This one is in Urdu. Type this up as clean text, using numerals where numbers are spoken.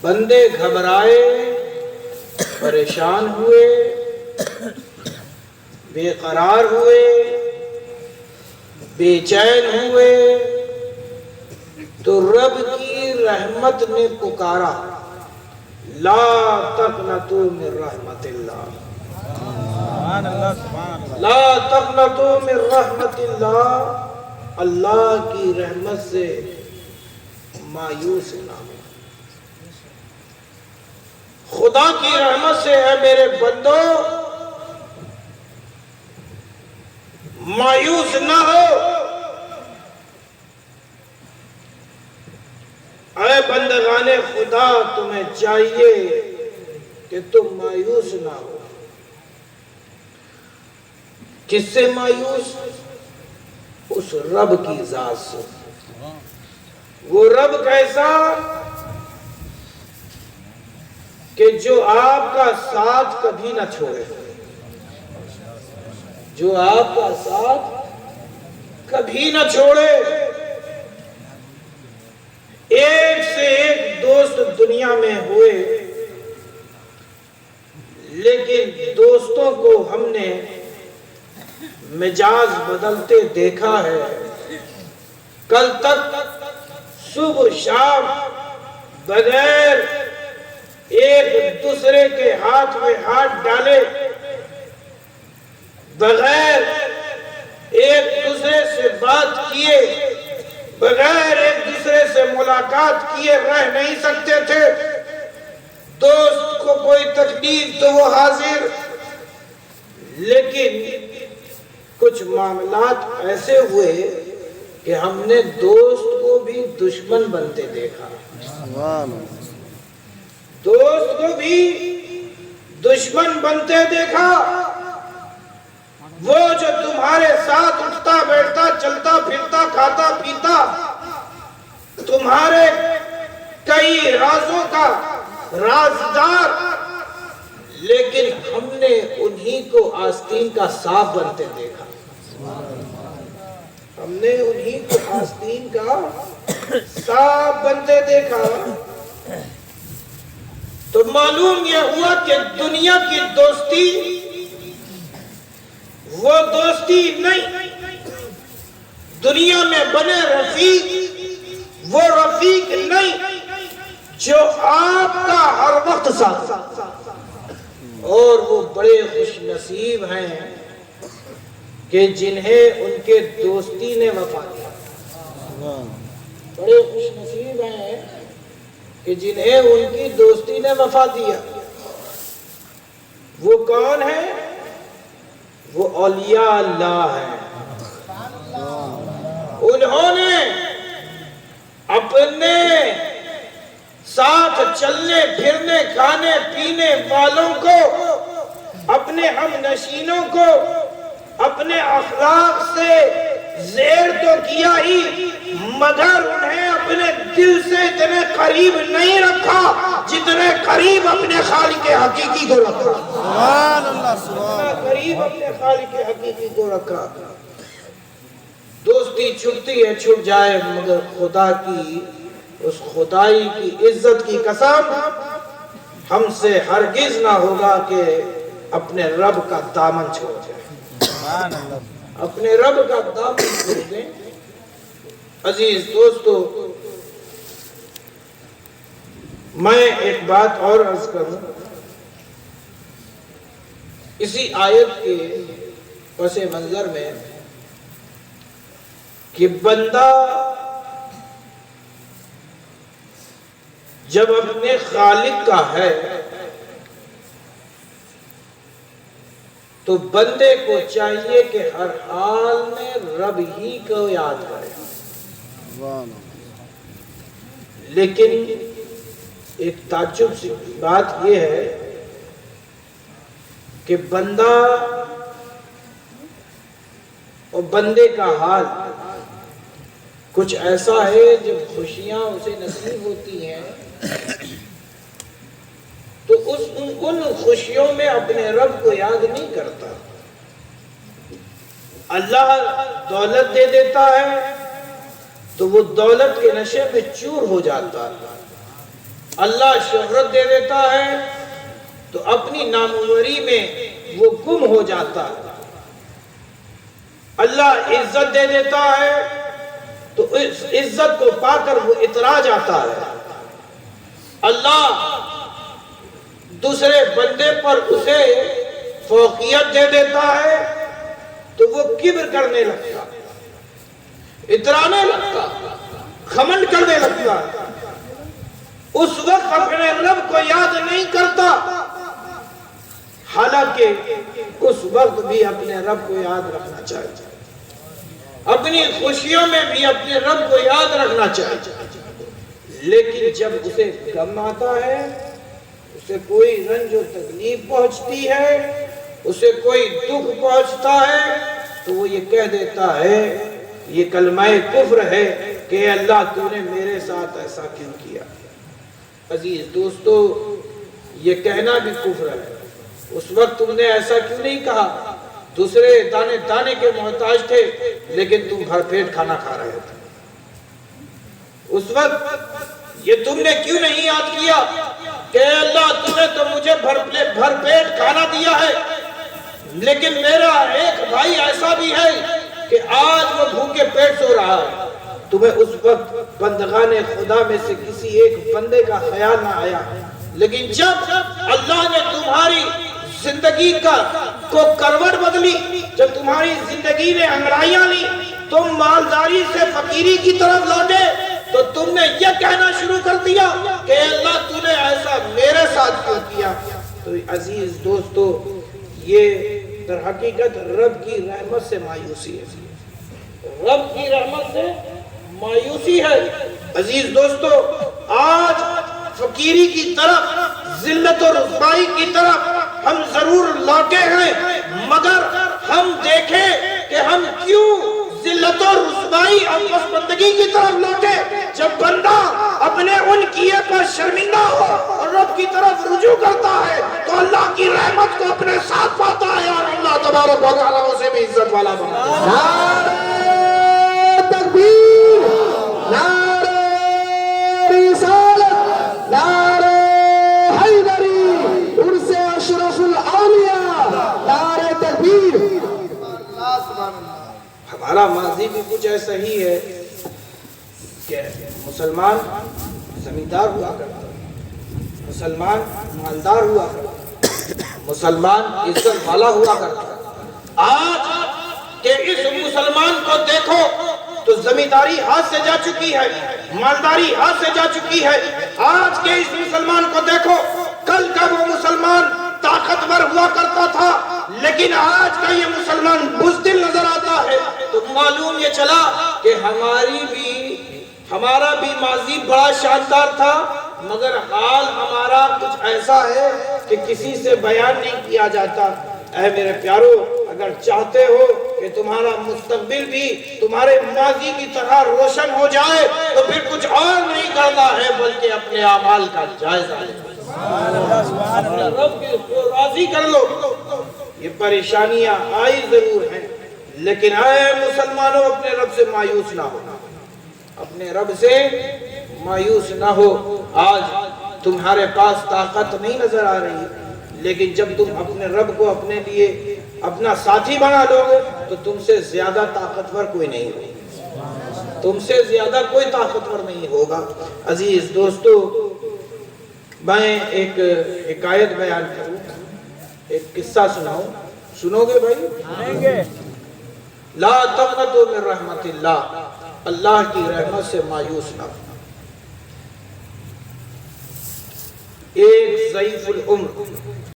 بندے گھبرائے، پریشان ہوئے، بے قرار ہوئے، بے چین ہوئے تو رب کی رحمت نے پکارا، لا تقنطوا من رحمت اللہ، لا تقنطوا من رحمت اللہ، اللہ کی رحمت سے مایوس نہ ہو۔ خدا کی رحمت سے ہے میرے بندو، مایوس نہ ہو۔ اے بندگان خدا، تمہیں چاہیے کہ تم مایوس نہ ہو۔ کس سے مایوس؟ اس رب کی ذات سے۔ وہ رب کیسا کہ جو آپ کا ساتھ کبھی نہ چھوڑے، جو آپ کا ساتھ کبھی نہ چھوڑے۔ ایک سے ایک دوست دنیا میں ہوئے، لیکن دوستوں کو ہم نے مزاج بدلتے دیکھا ہے۔ کل تک صبح شام بغیر ایک دوسرے کے ہاتھ میں ہاتھ ڈالے، بغیر ایک دوسرے سے بات کیے، بغیر ایک دوسرے سے ملاقات کیے رہ نہیں سکتے تھے۔ دوست کو کوئی تکلیف تو وہ حاضر، لیکن کچھ معاملات ایسے ہوئے کہ ہم نے دوست کو بھی دشمن بنتے دیکھا، دوست کو بھی دشمن بنتے دیکھا۔ وہ جو تمہارے ساتھ اٹھتا بیٹھتا چلتا پھرتا کھاتا پیتا، تمہارے کئی رازوں کا رازدار، لیکن ہم نے انہی کو آستین کا سانپ بنتے دیکھا، ہم نے انہی کو آستین کا سانپ بنتے دیکھا۔ تو معلوم یہ ہوا کہ دنیا کی دوستی وہ دوستی نہیں، دنیا میں بنے رفیق وہ رفیق نہیں جو آپ کا ہر وقت ساتھ۔ اور وہ بڑے خوش نصیب ہیں کہ جنہیں ان کے دوستی نے وفا دیا، بڑے خوش نصیب ہیں کہ جنہیں ان کی دوستی نے وفا دیا۔ وہ کون ہے؟ وہ اولیاء اللہ ہیں۔ انہوں نے اپنے ساتھ چلنے پھرنے کھانے پینے والوں کو، اپنے ہم نشینوں کو اپنے اخلاق سے زیر تو کیا ہی، مگر انہیں اپنے دل سے اتنے قریب نہیں رکھا جتنے قریب اپنے خالق حقیقی کو رکھا۔ سبحان اللہ، سبحان اللہ، قریب اپنے خالق حقیقی کو رکھا۔ دوستی چھٹتی ہے چھٹ جائے، مگر خدا کی اس خدائی کی عزت کی قسم ہم سے ہرگز نہ ہوگا کہ اپنے رب کا دامن چھوڑ جائے، اپنے رب کا دامن چھوڑ دیں۔ عزیز دوستو، میں ایک بات اور عرض کروں، اسی آیت کے پس منظر میں کہ بندہ جب اپنے خالق کا ہے تو بندے کو چاہیے کہ ہر حال میں رب ہی کو یاد کرے۔ لیکن ایک تعجب سی بات یہ ہے کہ بندہ اور بندے کا حال کچھ ایسا ہے جب خوشیاں اسے نصیب ہوتی ہیں تو ان خوشیوں میں اپنے رب کو یاد نہیں کرتا۔ اللہ دولت دے دیتا ہے تو وہ دولت کے نشے میں چور ہو جاتا ہے، اللہ شہرت دے دیتا ہے تو اپنی ناموری میں وہ گم ہو جاتا ہے، اللہ عزت دے دیتا ہے تو اس عزت کو پا کر وہ اترا جاتا ہے، اللہ دوسرے بندے پر اسے فوقیت دے دیتا ہے تو وہ کبر کرنے لگتا، اترانے لگتا، گھمنڈ کرنے لگتا، اس وقت اپنے رب کو یاد نہیں کرتا، حالانکہ اس وقت بھی اپنے رب کو یاد رکھنا چاہیے، اپنی خوشیوں میں بھی اپنے رب کو یاد رکھنا چاہیے، لیکن جب اسے غم آتا ہے، اسے کوئی رنج و تکلیف پہنچتی ہے، اسے کوئی دکھ پہنچتا ہے تو وہ یہ کہہ دیتا ہے، یہ کلمہ کفر ہے کہ اللہ تو نے میرے ساتھ ایسا کیوں کیا۔ عزیز دوستو، یہ کہنا بھی کفر ہے، اس وقت تم نے ایسا کیوں نہیں کہا، دوسرے دانے دانے کے محتاج تھے لیکن تم بھر پیٹ کھانا کھا رہے تھے، اس وقت یہ تم نے کیوں نہیں یاد کیا کہ اللہ تم نے تو مجھے بھر پیٹ کھانا دیا ہے، لیکن میرا ایک بھائی ایسا بھی ہے کہ آج وہ بھوکے پیٹ سو رہا ہے۔ تمہیں اس وقت بندگان خدا میں سے کسی ایک بندے کا خیال نہ آیا، لیکن جب اللہ نے تمہاری زندگی کو کروٹ بدلی، جب تمہاری زندگی نے انگڑائیاں لی، تم مالداری سے فقیری کی طرف لوٹے تو تم نے یہ کہنا شروع کر دیا کہ اللہ تو نے ایسا میرے ساتھ کیوں کیا۔ تو عزیز دوستو، یہ در حقیقت رب کی رحمت سے مایوسی ہے، رب کی رحمت سے مایوسی ہے۔ عزیز دوستو، آج فقیری کی طرف، ذلت و رسوائی کی طرف ہم ضرور لوٹے ہیں، مگر ہم دیکھیں کہ ہم کیوں ذلت و رسوائی اور پسماندگی کی طرف لوٹے۔ جب بندہ اپنے ان کیے پر شرمندہ ہو اور رب کی طرف رجوع کرتا ہے تو اللہ کی رحمت کو اپنے ساتھ پاتا ہے اور اللہ تبارک و تعالیٰ اسے بھی عزت والا بناتا ہے۔ نعرہ تکبیر، نعرہ رسالت، نعرہ حیدری، عرس اشرف الاولیاء، نعرہ تکبیر۔ ہمارا ماضی بھی کچھ ایسا ہی ہے کہ مسلمان زمیندار ہوا کرتا، مسلمان مالدار ہوا کرتا، مسلمان عزت والا ہوا کرتا۔ آج کہ اس مسلمان کو دیکھو تو زمینداری ہاتھ سے جا چکی ہے، مالداری ہاتھ سے جا چکی ہے۔ آج کے اس مسلمان کو دیکھو، کل کا وہ مسلمان طاقتور ہوا کرتا تھا، لیکن آج کا یہ مسلمان بزدل نظر آتا ہے۔ تو معلوم یہ چلا کہ ہمارا بھی ماضی بڑا شاندار تھا، مگر حال ہمارا کچھ ایسا ہے کہ کسی سے بیان نہیں کیا جاتا۔ اے میرے پیارو، اگر چاہتے ہو کہ تمہارا مستقبل بھی تمہارے ماضی کی طرح روشن ہو جائے تو پھر کچھ اور نہیں کرنا ہے بلکہ اپنے اعمال کا جائزہ لے، اپنے رب کو راضی کر لو۔ یہ پریشانیاں آئی ضرور ہیں، لیکن اے مسلمانوں، اپنے رب سے مایوس نہ ہو، اپنے رب سے مایوس نہ ہو۔ آج تمہارے پاس طاقت نہیں نظر آ رہی، لیکن جب تم اپنے رب کو اپنے لیے اپنا ساتھی بنا لو گے تو تم سے زیادہ طاقتور کوئی نہیں ہوگا، تم سے زیادہ کوئی طاقتور نہیں ہوگا۔ عزیز دوستو، میں ایک حکایت بیان کروں، ایک قصہ سناؤں، سنو گے بھائی؟ لا تقنطوا من رحمت اللہ، اللہ کی رحمت سے مایوس نہ ہو۔ ایک ضعیف العمر